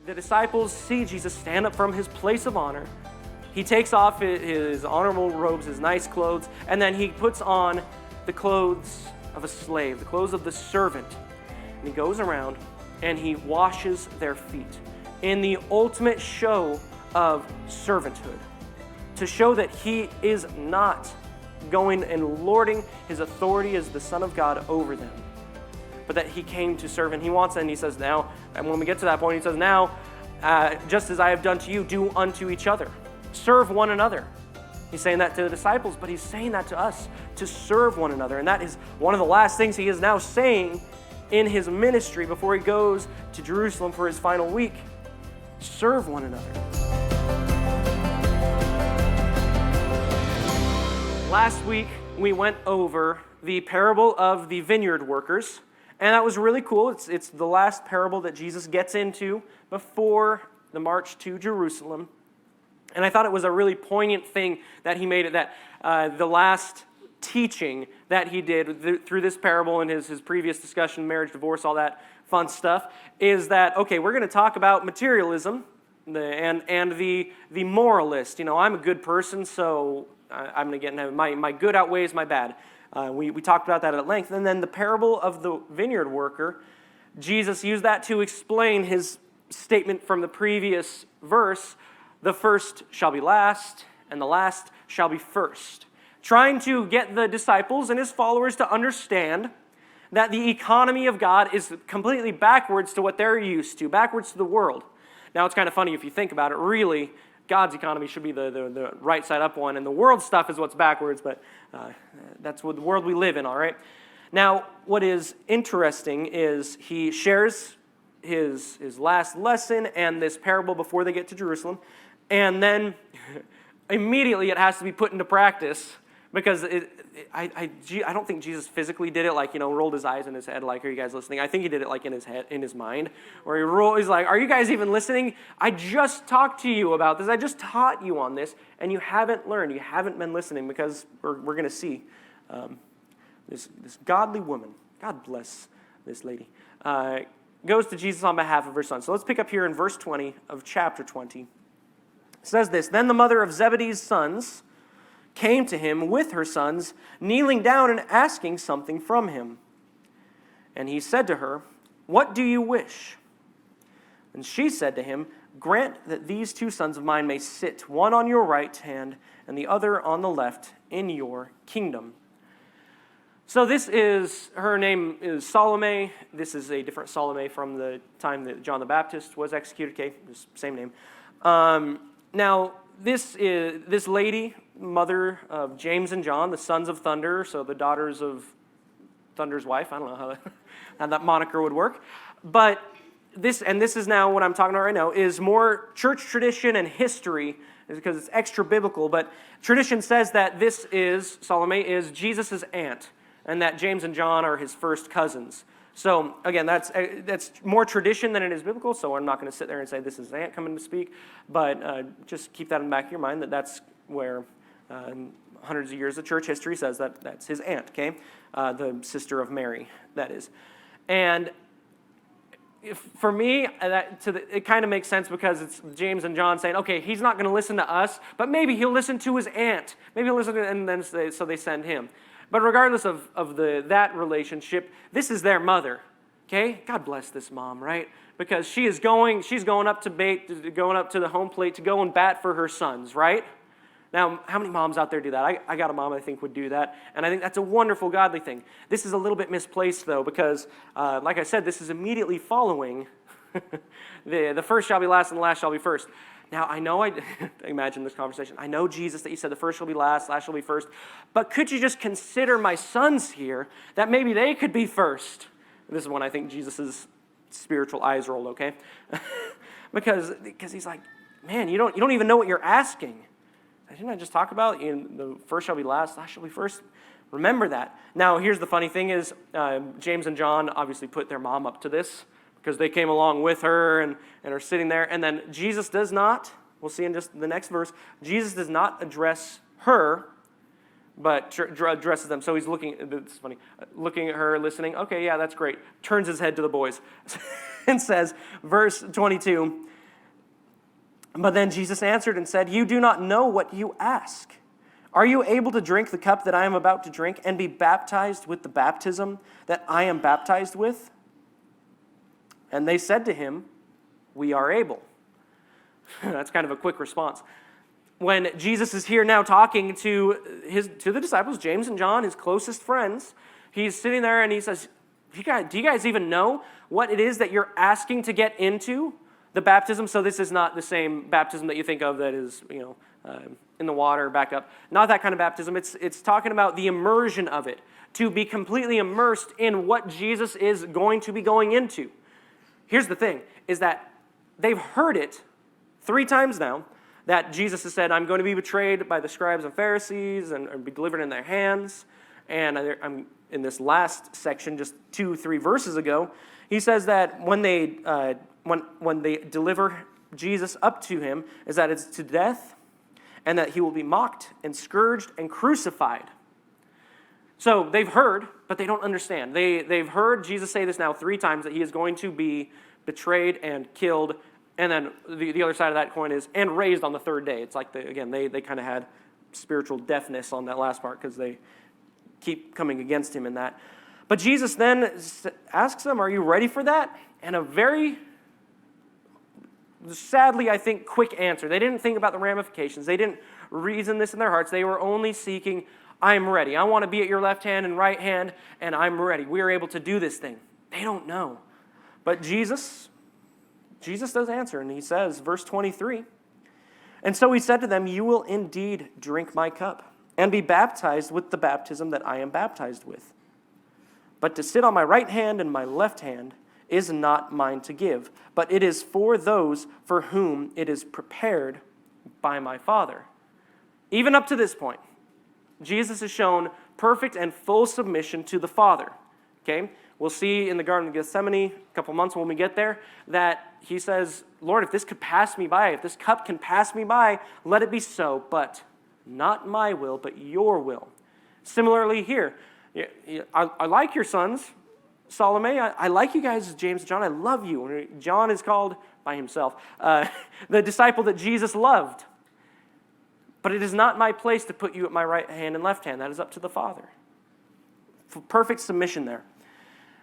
the disciples see Jesus stand up from his place of honor. He takes off his honorable robes, his nice clothes, and then he puts on the clothes of a slave, the clothes of the servant. And he goes around and he washes their feet in the ultimate show of servanthood, to show that he is not going and lording his authority as the Son of God over them, but that he came to serve. And he wants, and he says now, and when we get to that point, he says, now, just as I have done to you, do unto each other. Serve one another. He's saying that to the disciples, but he's saying that to us, to serve one another. And that is one of the last things he is now saying in his ministry before he goes to Jerusalem for his final week. Serve one another. Last week, we went over the parable of the vineyard workers, and that was really cool. It's the last parable that Jesus gets into before the march to Jerusalem. And I thought it was a really poignant thing that he made it, that the last teaching that he did through this parable and his previous discussion, marriage, divorce, all that fun stuff, is that, okay, we're going to talk about materialism and the moralist. You know, I'm a good person, so I'm going to get in heaven. My good outweighs my bad. We talked about that at length. And then the parable of the vineyard worker, Jesus used that to explain his statement from the previous verse, the first shall be last, and the last shall be first. Trying to get the disciples and his followers to understand that the economy of God is completely backwards to what they're used to, backwards to the world. Now, it's kind of funny if you think about it. Really, God's economy should be the right side up one, and the world stuff is what's backwards, but that's what the world we live in, all right? Now, what is interesting is he shares his last lesson and this parable before they get to Jerusalem, and then immediately it has to be put into practice, because I don't think Jesus physically did it, like, you know, rolled his eyes in his head, like, are you guys listening? I think he did it like in his head, in his mind, where he's like, are you guys even listening? I just talked to you about this. I just taught you on this, and you haven't learned. You haven't been listening, because we're going to see this godly woman, God bless this lady, goes to Jesus on behalf of her son. So let's pick up here in verse 20 of chapter 20. It says this, then the mother of Zebedee's sons came to him with her sons, kneeling down and asking something from him. And he said to her, what do you wish? And she said to him, grant that these two sons of mine may sit, one on your right hand and the other on the left, in your kingdom. So her name is Salome. This is a different Salome from the time that John the Baptist was executed. Okay, same name. Now, this lady, mother of James and John, the sons of thunder, so the daughters of Thunder's wife. I don't know how that moniker would work. But this is now what I'm talking about right now, is more church tradition and history, because it's extra biblical. But tradition says that Salome is Jesus' aunt, and that James and John are his first cousins. So, again, that's more tradition than it is biblical, so I'm not going to sit there and say this is his aunt coming to speak, but just keep that in the back of your mind, that's where hundreds of years of church history says that that's his aunt, okay? The sister of Mary, that is. And for me, it kind of makes sense, because it's James and John saying, okay, he's not going to listen to us, but maybe he'll listen to his aunt. Maybe he'll listen to, and then so they send him. But regardless of that relationship, this is their mother, okay? God bless this mom, right? Because she's going up to the home plate to go and bat for her sons, right? Now, how many moms out there do that? I got a mom I think would do that, and I think that's a wonderful godly thing. This is a little bit misplaced, though, because, like I said, this is immediately following the first shall be last and the last shall be first. Now, I know, imagine this conversation. I know, Jesus, that you said the first shall be last shall be first. But could you just consider my sons here, that maybe they could be first? This is when I think Jesus' spiritual eyes roll, okay? because he's like, man, you don't even know what you're asking. Didn't I just talk about the first shall be last shall be first? Remember that. Now, here's the funny thing is, James and John obviously put their mom up to this, because they came along with her and are sitting there. And then Jesus does not, we'll see in just the next verse, Jesus does not address her, but addresses them. So he's looking at her, listening. Okay, yeah, that's great. Turns his head to the boys and says, verse 22, But then Jesus answered and said, "You do not know what you ask. Are you able to drink the cup that I am about to drink and be baptized with the baptism that I am baptized with?" And they said to him, "We are able." That's kind of a quick response. When Jesus is here now talking to the disciples, James and John, his closest friends, he's sitting there and he says, do you guys even know what it is that you're asking to get into the baptism? So this is not the same baptism that you think of that is, in the water, back up. Not that kind of baptism. It's talking about the immersion of it, to be completely immersed in what Jesus is going to be going into. Here's the thing, is that they've heard it 3 times now, that Jesus has said, "I'm going to be betrayed by the scribes and Pharisees and be delivered in their hands." And I'm in this last section, just 2-3 verses ago, he says that when they deliver Jesus up to him, is that it's to death, and that he will be mocked and scourged and crucified. So they've heard, but they don't understand. They've heard Jesus say this now 3 times, that he is going to be betrayed and killed. And then the other side of that coin is, and raised on the 3rd day. It's like, they kind of had spiritual deafness on that last part because they keep coming against him in that. But Jesus then asks them, "Are you ready for that?" And a very, sadly, I think, quick answer. They didn't think about the ramifications. They didn't reason this in their hearts. They were only seeking, "I'm ready. I want to be at your left hand and right hand, and I'm ready. We are able to do this thing." They don't know. But Jesus does answer, and he says, verse 23, "And so he said to them, 'You will indeed drink my cup and be baptized with the baptism that I am baptized with. But to sit on my right hand and my left hand is not mine to give, but it is for those for whom it is prepared by my Father.'" Even up to this point, Jesus has shown perfect and full submission to the Father. Okay? We'll see in the Garden of Gethsemane, a couple months when we get there, that he says, "Lord, if this could pass me by, if this cup can pass me by, let it be so, but not my will, but your will." Similarly here, I like your sons, Salome. I like you guys, James and John. I love you. John is called by himself the disciple that Jesus loved. But it is not my place to put you at my right hand and left hand. That is up to the Father. Perfect submission there.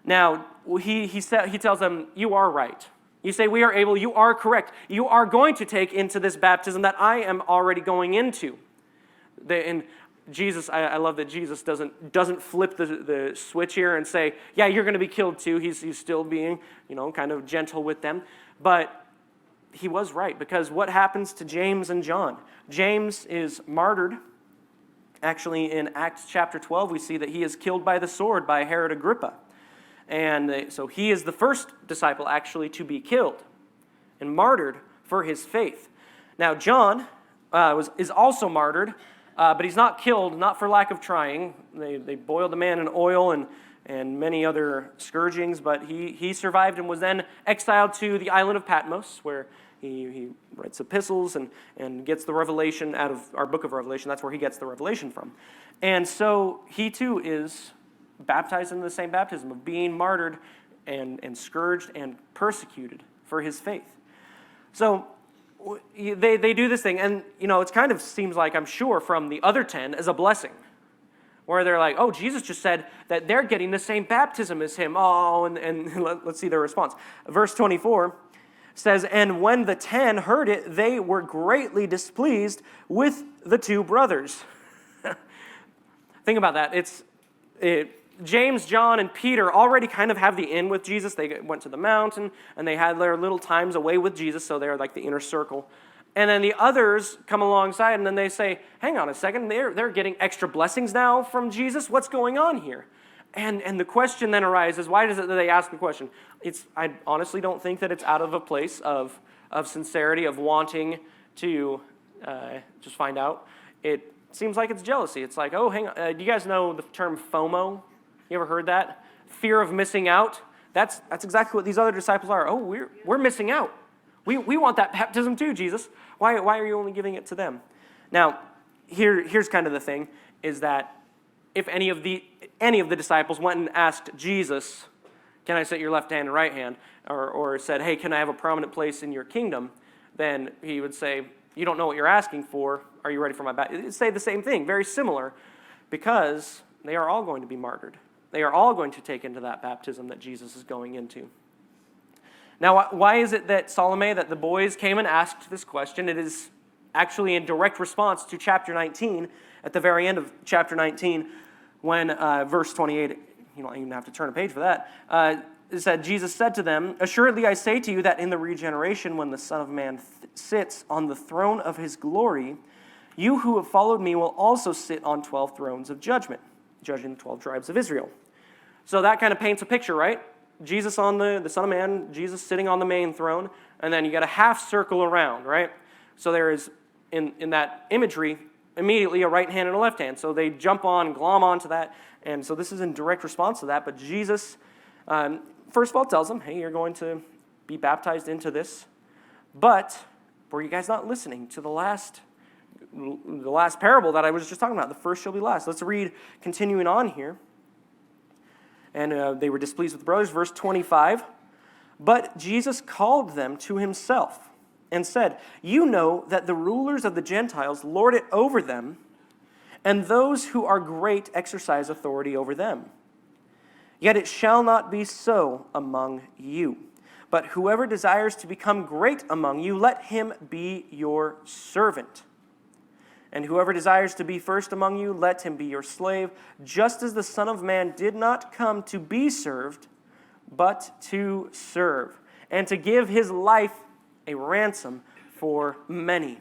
Now, he tells them, "You are right. You say we are able, you are correct. You are going to take into this baptism that I am already going into." And Jesus, I love that Jesus doesn't flip the switch here and say, "Yeah, you're going to be killed too." He's still being, kind of gentle with them. But he was right, because what happens to James and John? James is martyred. Actually, in Acts chapter 12, we see that he is killed by the sword by Herod Agrippa. And so he is the first disciple actually to be killed and martyred for his faith. Now John is also martyred, but he's not killed, not for lack of trying. They boiled the man in oil and many other scourgings, but he survived and was then exiled to the island of Patmos, where he writes epistles and gets the revelation out of our book of Revelation. That's where he gets the revelation from. And so he too is baptized in the same baptism of being martyred and scourged and persecuted for his faith. So they do this thing, and it kind of seems like, I'm sure, from the other 10 as a blessing, where they're like, "Oh, Jesus just said that they're getting the same baptism as him." Oh, and let's see their response. Verse 24 says, "And when the 10 heard it, they were greatly displeased with the 2 brothers." Think about that. James, John, and Peter already kind of have the in with Jesus. They went to the mountain, and they had their little times away with Jesus, so they're like the inner circle. And then the others come alongside, and then they say, "Hang on a second, they're getting extra blessings now from Jesus? What's going on here?" And the question then arises, why does it that they ask the question? I honestly don't think that it's out of a place of sincerity, of wanting to just find out. It seems like it's jealousy. It's like, "Oh, hang on, do you guys know the term FOMO? You ever heard that? Fear of missing out." That's exactly what these other disciples are. "Oh, we're missing out. We want that baptism too, Jesus. Why are you only giving it to them?" Now, here's kind of the thing, is that if any of the disciples went and asked Jesus, "Can I sit your left hand and right hand?" or said, "Hey, can I have a prominent place in your kingdom?" then he would say, you don't know what you're asking for. Are you ready for my baptism? It'd say the same thing, very similar, because they are all going to be martyred. They are all going to take into that baptism that Jesus is going into. Now, why is it that Salome, that the boys came and asked this question? It is actually in direct response to chapter 19, at the very end of chapter 19, when verse 28, you don't even have to turn a page for that, it said, Jesus said to them, assuredly I say to you that in the regeneration, when the Son of Man sits on the throne of his glory, you who have followed me will also sit on 12 thrones of judgment, judging the 12 tribes of Israel. So that kind of paints a picture, right? Jesus on the Son of Man, Jesus sitting on the main throne, and then you got a half circle around, right? So there is, in that imagery, immediately a right hand and a left hand. So they jump on, glom onto that, and so this is in direct response to that. But Jesus, first of all, tells them, hey, you're going to be baptized into this. But were you guys not listening to the last parable that I was just talking about? The first shall be last. Let's read, continuing on here. And they were displeased with the brothers. Verse 25. But Jesus called them to himself and said, you know that the rulers of the Gentiles lord it over them, and those who are great exercise authority over them. Yet it shall not be so among you. But whoever desires to become great among you, let him be your servant. And whoever desires to be first among you, let him be your slave, just as the Son of Man did not come to be served, but to serve, and to give his life a ransom for many.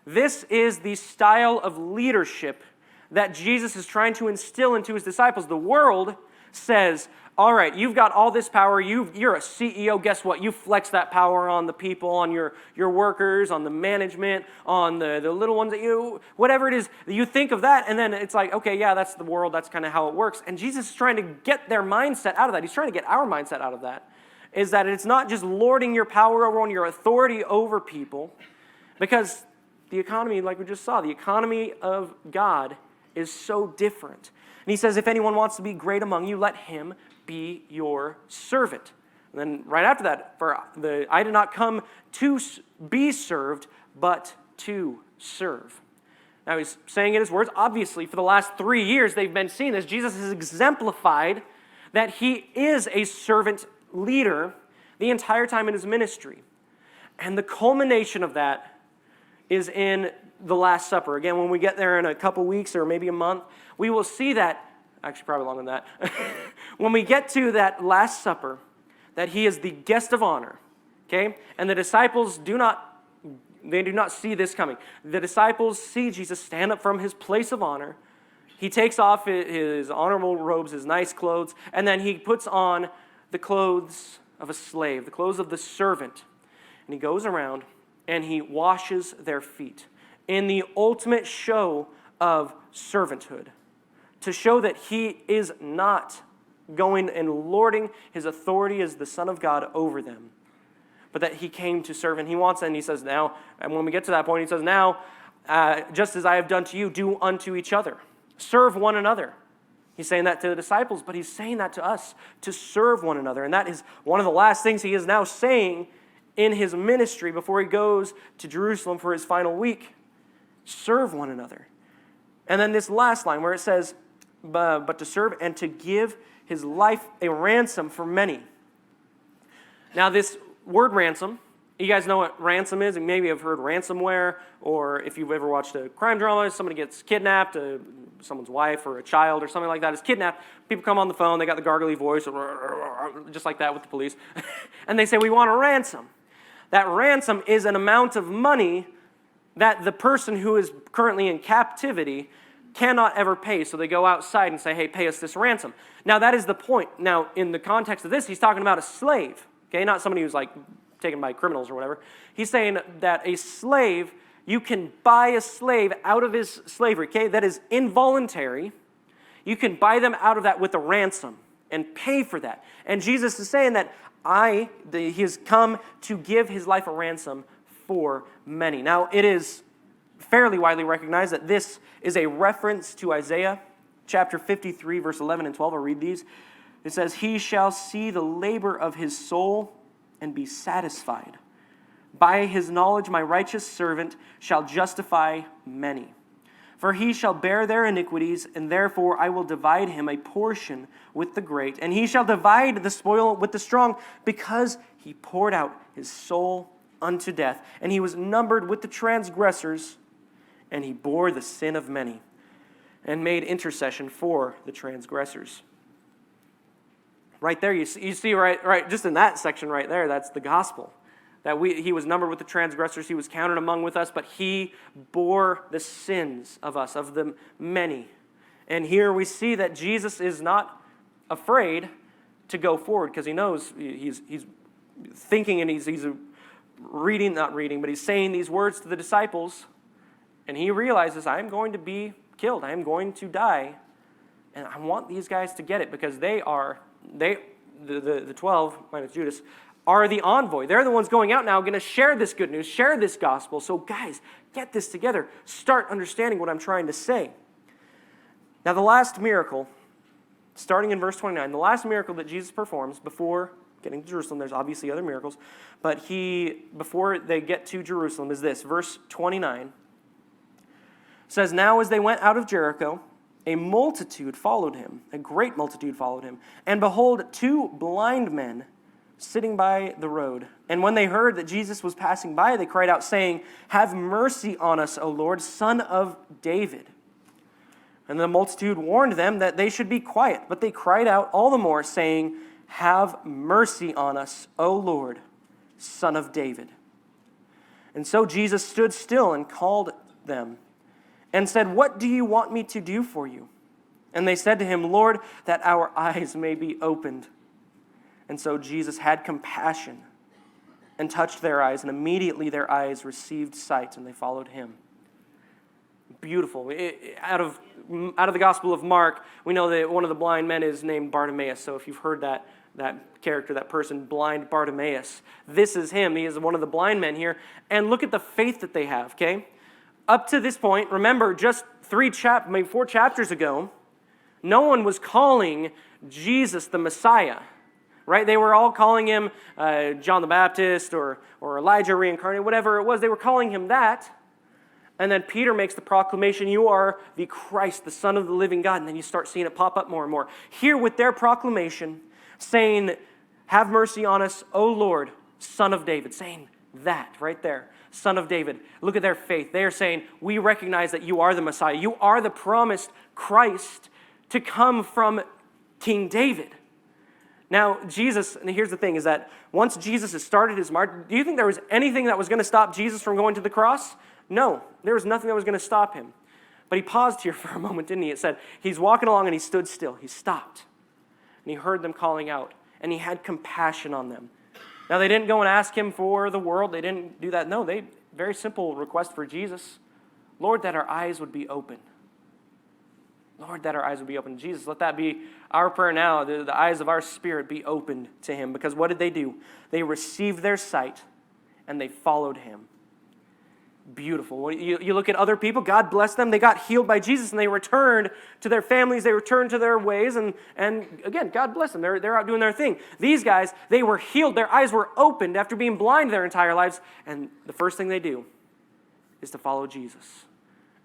This is the style of leadership that Jesus is trying to instill into his disciples. The world says, all right, you've got all this power, you're a CEO, guess what? You flex that power on the people, on your workers, on the management, on the little ones that you, whatever it is, you think of that, and then it's like, okay, yeah, that's the world, that's kind of how it works. And Jesus is trying to get their mindset out of that. He's trying to get our mindset out of that, is that it's not just lording your power over, on your authority over people, because the economy, like we just saw, the economy of God is so different. And he says, if anyone wants to be great among you, let him be your servant. And then right after that, I did not come to be served, but to serve. Now he's saying in his words, obviously for the last 3 years they've been seeing this. Jesus has exemplified that he is a servant leader the entire time in his ministry. And the culmination of that is in the Last Supper. Again, when we get there in a couple weeks or maybe a month, we will see that, actually probably longer than that, when we get to that Last Supper, that he is the guest of honor, okay? And the disciples do not see this coming. The disciples see Jesus stand up from his place of honor. He takes off his honorable robes, his nice clothes, and then he puts on the clothes of a slave, the clothes of the servant. And he goes around and he washes their feet in the ultimate show of servanthood, to show that he is not going and lording his authority as the Son of God over them, but that he came to serve. And he wants, and he says now, and when we get to that point, he says, now, just as I have done to you, do unto each other. Serve one another. He's saying that to the disciples, but he's saying that to us, to serve one another. And that is one of the last things he is now saying in his ministry before he goes to Jerusalem for his final week. Serve one another. And then this last line where it says, but to serve and to give his life a ransom for many. Now this word ransom, you guys know what ransom is, and maybe have heard ransomware, or if you've ever watched a crime drama, somebody gets kidnapped, someone's wife or a child or something like that is kidnapped. People come on the phone, they got the gargly voice, just like that with the police, and they say, we want a ransom. That ransom is an amount of money that the person who is currently in captivity cannot ever pay. So they go outside and say, hey, pay us this ransom. Now that is the point. Now in the context of this, he's talking about a slave, okay? Not somebody who's like taken by criminals or whatever. He's saying that a slave, you can buy a slave out of his slavery, okay? That is involuntary. You can buy them out of that with a ransom and pay for that. And Jesus is saying that he has come to give his life a ransom for many. Now, it is fairly widely recognized that this is a reference to Isaiah chapter 53, verse 11 and 12. I'll read these. It says, he shall see the labor of his soul and be satisfied. By his knowledge my righteous servant shall justify many. For he shall bear their iniquities, and therefore I will divide him a portion with the great. And he shall divide the spoil with the strong, because he poured out his soul unto death. And he was numbered with the transgressors, and he bore the sin of many, and made intercession for the transgressors. Right there, you see right, just in that section right there, that's the gospel. That he was numbered with the transgressors, he was counted among with us, but he bore the sins of us, of the many. And here we see that Jesus is not afraid to go forward, because he knows he's thinking, and he's reading, not reading, but he's saying these words to the disciples, and he realizes, I'm going to be killed, I am going to die, and I want these guys to get it, because the 12, minus Judas, are the envoy. They're the ones going out now, going to share this good news, share this gospel. So guys, get this together. Start understanding what I'm trying to say. Now the last miracle, starting in verse 29, the last miracle that Jesus performs before getting to Jerusalem, there's obviously other miracles, but before they get to Jerusalem is this, verse 29, says, Now as they went out of Jericho, a multitude followed him, a great multitude followed him, and behold, 2 blind men sitting by the road. And when they heard that Jesus was passing by, they cried out, saying, Have mercy on us, O Lord, Son of David. And the multitude warned them that they should be quiet. But they cried out all the more, saying, Have mercy on us, O Lord, Son of David. And so Jesus stood still and called them, and said, What do you want me to do for you? And they said to him, Lord, that our eyes may be opened. And so Jesus had compassion and touched their eyes, and immediately their eyes received sight, and they followed him. Beautiful. Out of the Gospel of Mark, we know that one of the blind men is named Bartimaeus. So if you've heard that character, that person, blind Bartimaeus, this is him. He is one of the blind men here. And look at the faith that they have, okay? Up to this point, remember, just 4 chapters ago, no one was calling Jesus the Messiah. Right? They were all calling him John the Baptist or Elijah reincarnated, whatever it was. They were calling him that. And then Peter makes the proclamation, You are the Christ, the Son of the living God. And then you start seeing it pop up more and more. Here with their proclamation, saying, Have mercy on us, O Lord, Son of David. Saying that right there, Son of David. Look at their faith. They are saying, We recognize that you are the Messiah. You are the promised Christ to come from King David. Now, Jesus, and here's the thing, is that once Jesus has started his march, do you think there was anything that was going to stop Jesus from going to the cross? No, there was nothing that was going to stop him. But he paused here for a moment, didn't he? It said, he's walking along and he stood still. He stopped. And he heard them calling out. And he had compassion on them. Now, they didn't go and ask him for the world. They didn't do that. No, very simple request for Jesus. Lord, that our eyes would be open. Lord, that our eyes would be open. Jesus, let that be our prayer now. The eyes of our spirit be opened to him. Because what did they do? They received their sight and they followed him. Beautiful. You look at other people, God bless them. They got healed by Jesus and they returned to their families. They returned to their ways. And again, God bless them. They're out doing their thing. These guys, they were healed. Their eyes were opened after being blind their entire lives. And the first thing they do is to follow Jesus.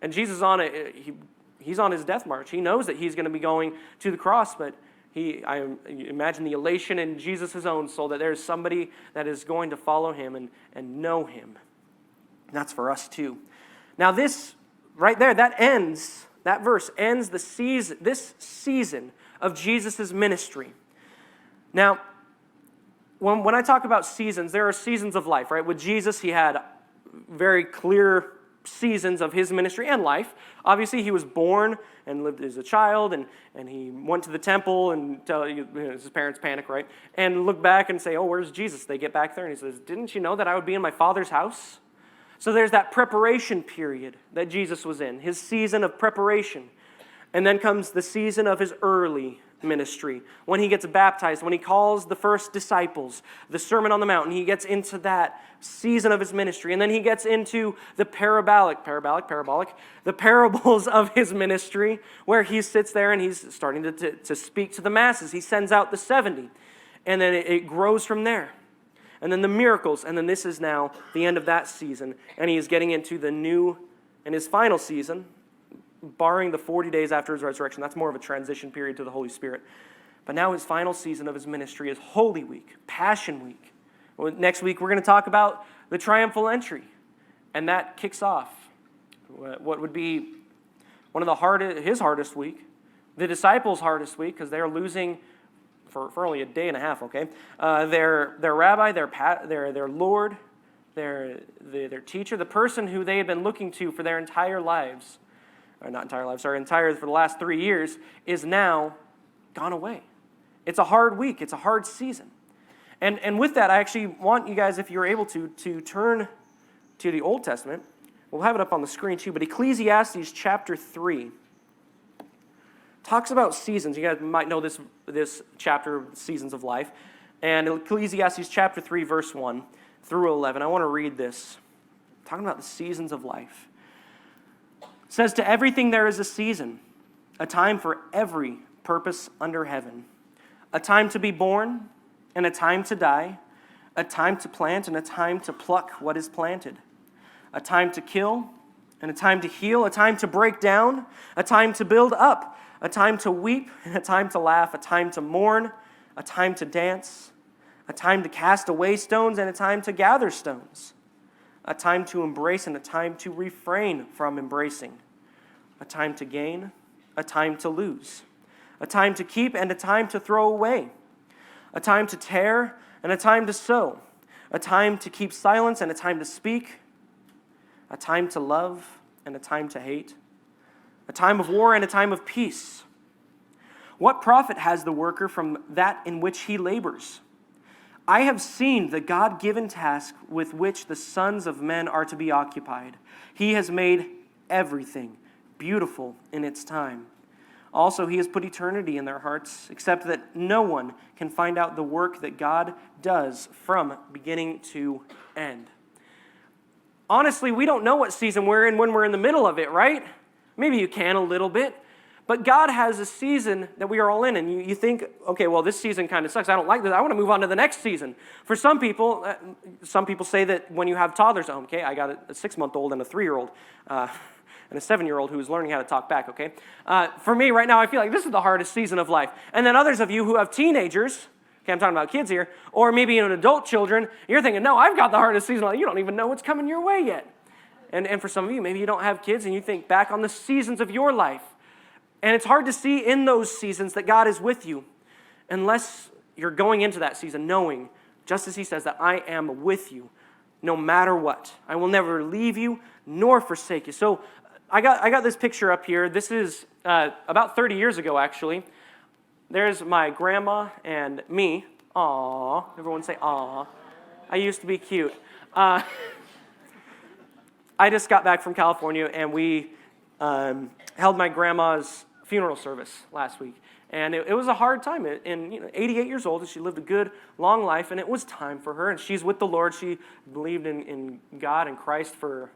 And Jesus he's on his death march. He knows that he's going to be going to the cross, but I imagine the elation in Jesus' own soul that there's somebody that is going to follow him and know him. And that's for us too. Now this, right there, that verse ends this season of Jesus' ministry. Now, when I talk about seasons, there are seasons of life, right? With Jesus, he had very clear seasons of his ministry and life. Obviously, he was born and lived as a child, and he went to the temple and his parents panic, right? And look back and say, oh, where's Jesus? They get back there and he says, didn't you know that I would be in my Father's house? So there's that preparation period that Jesus was in, his season of preparation. And then comes the season of his early ministry, when he gets baptized, when he calls the first disciples, the Sermon on the Mount, he gets into that season of his ministry. And then he gets into the the parables of his ministry, where he sits there and he's starting to speak to the masses. He sends out the 70, and then it grows from there. and then the miracles, and then this is now the end of that season, and he is getting into the new and his final season, barring the 40 days after his resurrection. That's more of a transition period to the Holy Spirit. But now his final season of his ministry is Holy Week, Passion Week. Well, next week we're going to talk about the triumphal entry, and that kicks off what would be one of his hardest week, the disciples' hardest week, because they're losing for only a day and a half. Okay, their rabbi, their Lord, their teacher, the person who they had been looking to for their entire lives, or not entire lives, sorry, for the last 3 years, is now gone away. It's a hard week. It's a hard season. And with that, I actually want you guys, if you're able to turn to the Old Testament. We'll have it up on the screen too, but Ecclesiastes chapter 3 talks about seasons. You guys might know this chapter, Seasons of Life. And Ecclesiastes chapter 3, verse 1 through 11. I want to read this. Talking about the seasons of life. It says, "To everything there is a season, a time for every purpose under heaven. A time to be born, and a time to die. A time to plant, and a time to pluck what is planted. A time to kill, and a time to heal. A time to break down, a time to build up. A time to weep, and a time to laugh. A time to mourn, a time to dance. A time to cast away stones, and a time to gather stones. A time to embrace, and a time to refrain from embracing. A time to gain, a time to lose. A time to keep, and a time to throw away. A time to tear, and a time to sow. A time to keep silence, and a time to speak. A time to love, and a time to hate. A time of war, and a time of peace. What profit has the worker from that in which he labors? I have seen the God-given task with which the sons of men are to be occupied. He has made everything beautiful in its time. Also, he has put eternity in their hearts, except that no one can find out the work that God does from beginning to end." Honestly, we don't know what season we're in when we're in the middle of it, right? Maybe you can a little bit. But God has a season that we are all in, and you think, okay, well, this season kind of sucks. I don't like this. I want to move on to the next season. For some people say that when you have toddlers at home, okay, I got a 6-month-old and a 3-year-old, and a 7-year-old who is learning how to talk back, okay? For me, right now, I feel like this is the hardest season of life. And then others of you who have teenagers, okay, I'm talking about kids here, or maybe even adult children, you're thinking, no, I've got the hardest season of life. You don't even know what's coming your way yet. And for some of you, maybe you don't have kids, and you think back on the seasons of your life. And it's hard to see in those seasons that God is with you unless you're going into that season knowing, just as he says, that I am with you no matter what. I will never leave you nor forsake you. So I got this picture up here. This is about 30 years ago, actually. There's my grandma and me. Aw. Everyone say aw. I used to be cute. I just got back from California, and we held my grandma's funeral service last week. And it was a hard time. And 88 years old, and she lived a good, long life, and it was time for her. And she's with the Lord. She believed in God and Christ for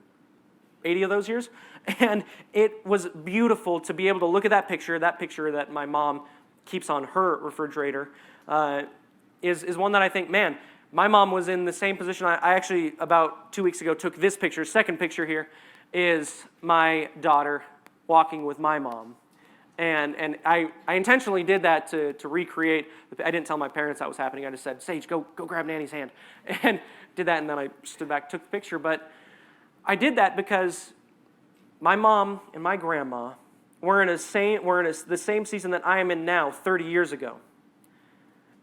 80 of those years. And it was beautiful to be able to look at that picture that my mom keeps on her refrigerator, is one that I think, man, my mom was in the same position. I actually, about 2 weeks ago, took this picture. Second picture here is my daughter walking with my mom. And I intentionally did that to recreate. I didn't tell my parents that was happening. I just said, Sage, go grab Nanny's hand. And did that, and then I stood back, took the picture. But I did that because my mom and my grandma were in the same season that I am in now 30 years ago.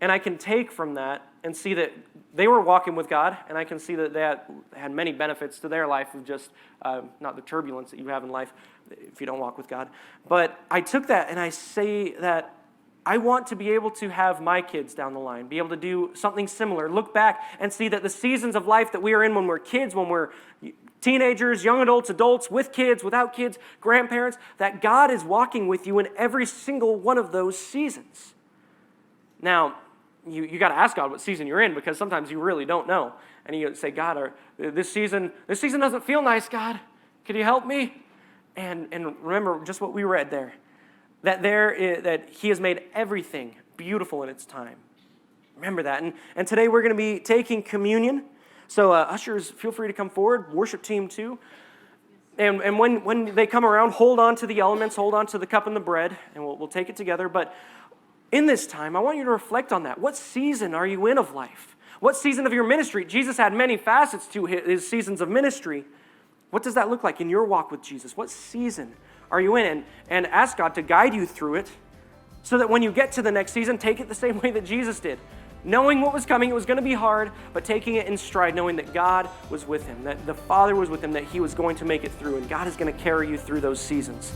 And I can take from that and see that they were walking with God, and I can see that that had many benefits to their life of just not the turbulence that you have in life if you don't walk with God. But I took that and I say that I want to be able to have my kids down the line, be able to do something similar, look back and see that the seasons of life that we are in when we're kids, when we're teenagers, young adults, with kids, without kids, grandparents, that God is walking with you in every single one of those seasons. Now, you got to ask God what season you're in, because sometimes you really don't know. And you say, God, this season doesn't feel nice, God. Could you help me? And remember just what we read there. That he has made everything beautiful in its time. Remember that. And today we're going to be taking communion. So ushers, feel free to come forward. Worship team too. And when they come around, hold on to the elements, hold on to the cup and the bread, and we'll take it together. But in this time, I want you to reflect on that. What season are you in of life? What season of your ministry? Jesus had many facets to his seasons of ministry. What does that look like in your walk with Jesus? What season are you in? And ask God to guide you through it so that when you get to the next season, take it the same way that Jesus did. Knowing what was coming, it was going to be hard, but taking it in stride, knowing that God was with him, that the Father was with him, that he was going to make it through, and God is going to carry you through those seasons.